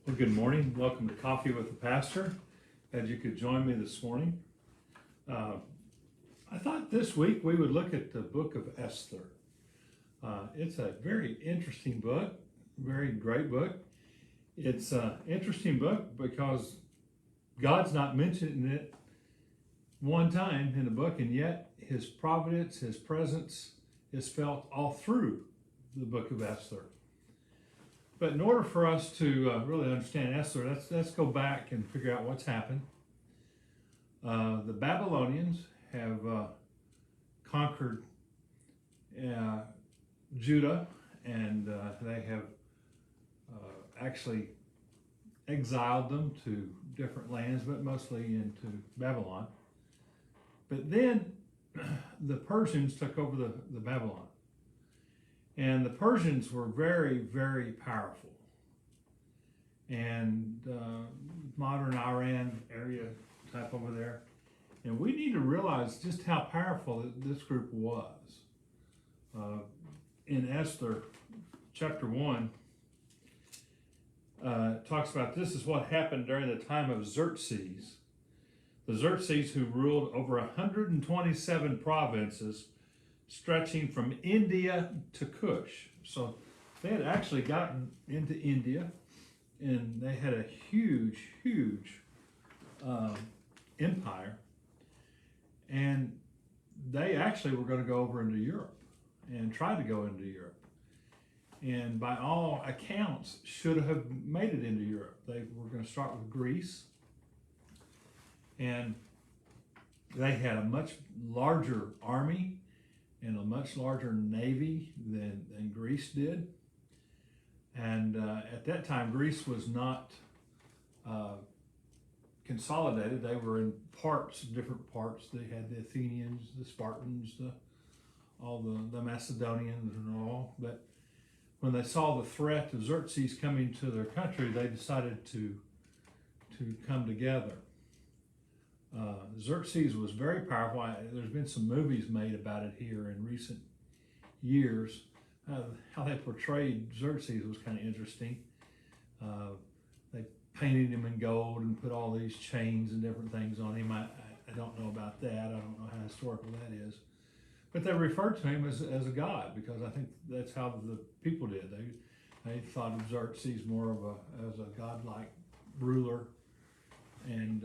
Well, good morning. Welcome to Coffee with the Pastor. Glad you could join me this morning. I thought this week we would look at the book of Esther. It's a very interesting book, very great book. It's an interesting book because God's not mentioned in it one time in the book, and yet His providence, His presence is felt all through the book of Esther. But in order for us to really understand Esther, let's go back and figure out what's happened. The Babylonians have conquered Judah, and they have actually exiled them to different lands, but mostly into Babylon. But then the Persians took over the Babylon. And the Persians were very, very powerful. And modern Iran area type over there. And we need to realize just how powerful this group was. In Esther chapter 1, talks about this is what happened during the time of Xerxes. The Xerxes who ruled over 127 provinces stretching from India to Kush. So they had actually gotten into India, and they had a huge empire. And they actually were going to go over into Europe and try to go into Europe. And by all accounts, should have made it into Europe. They were going to start with Greece. And they had a much larger army and a much larger navy than Greece did. And at that time, Greece was not consolidated. They were in parts, different parts. They had the Athenians, the Spartans, all the Macedonians and all. But when they saw the threat of Xerxes coming to their country, they decided to come together. Xerxes was very powerful. There's been some movies made about it here in recent years. How they portrayed Xerxes was kind of interesting. They painted him in gold and put all these chains and different things on him. I don't know about that. I don't know how historical that is. But they referred to him as a god, because I think that's how the people did. They thought of Xerxes more as a godlike ruler. And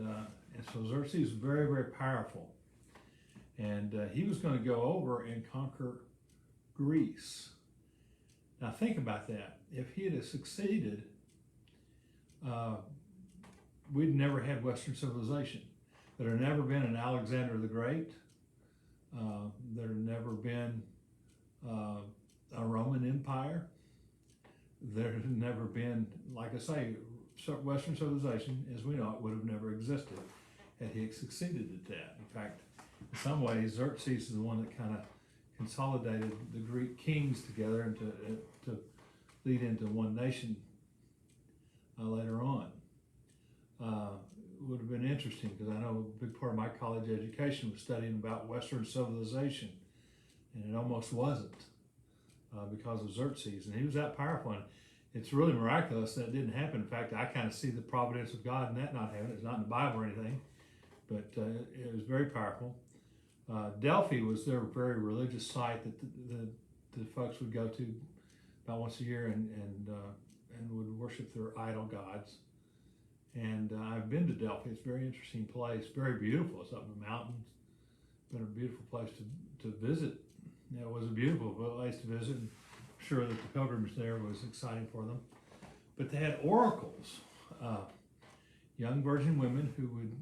so Xerxes was very, very powerful. And he was going to go over and conquer Greece. Now think about that. If he had succeeded, we'd never had Western civilization. There had never been an Alexander the Great. There had never been a Roman Empire. There had never been, like I say, Western civilization, as we know it, would have never existed had he succeeded at that. In fact, in some ways, Xerxes is the one that kind of consolidated the Greek kings together and to lead into one nation later on. It would have been interesting, because I know a big part of my college education was studying about Western civilization, and it almost wasn't because of Xerxes, and he was that powerful. And it's really miraculous that it didn't happen. In fact, I kind of see the providence of God in that not happening. It's not in the Bible or anything, but it was very powerful. Delphi was their very religious site that the folks would go to about once a year and would worship their idol gods. And I've been to Delphi. It's a very interesting place, very beautiful. It's up in the mountains. Been a beautiful place to visit. It was a beautiful place to visit. And I'm sure that the pilgrimage there was exciting for them. But they had oracles, young virgin women who would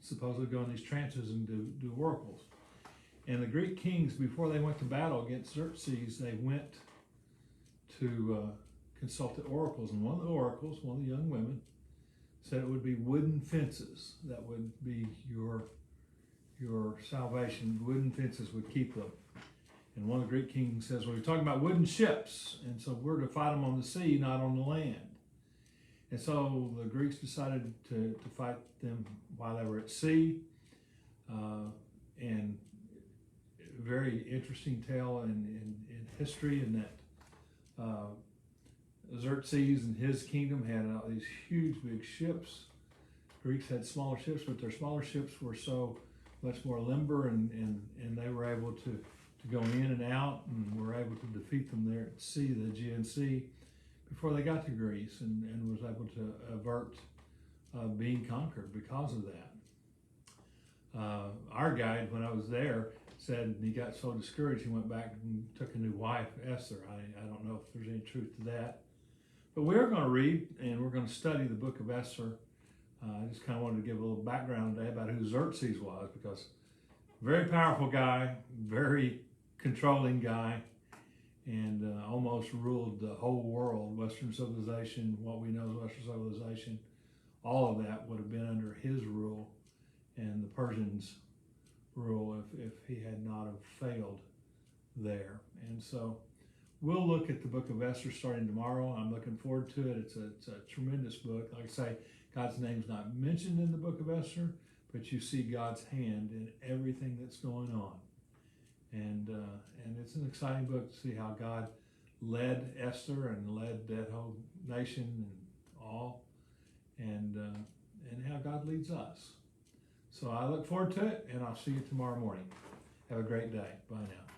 supposedly go in these trances and do oracles. And the Greek kings, before they went to battle against Xerxes, they went to consult the oracles. And one of the oracles, one of the young women, said it would be wooden fences that would be your salvation. Wooden fences would keep them. And one of the Greek kings says, well, we're talking about wooden ships, and so we're to fight them on the sea, not on the land. And so the Greeks decided to fight them while they were at sea. And very interesting tale in history, in that Xerxes and his kingdom had these huge, big ships. Greeks had smaller ships, but their smaller ships were so much more limber, and they were able to go in and out, and were able to defeat them there at sea, the Aegean Sea, before they got to Greece, and was able to avert being conquered because of that. Our guide, when I was there, said he got so discouraged he went back and took a new wife, Esther. I don't know if there's any truth to that. But we're going to read and we're going to study the book of Esther. I just kind of wanted to give a little background today about who Xerxes was, because very powerful guy, very controlling guy, and almost ruled the whole world. Western civilization, what we know as Western civilization, all of that would have been under his rule and the Persians' rule if he had not have failed there. And so we'll look at the book of Esther starting tomorrow. I'm looking forward to it. It's a tremendous book. Like I say, God's name's not mentioned in the book of Esther, but you see God's hand in everything that's going on. And it's an exciting book to see how God led Esther and led that whole nation and all, and how God leads us. So I look forward to it, and I'll see you tomorrow morning. Have a great day. Bye now.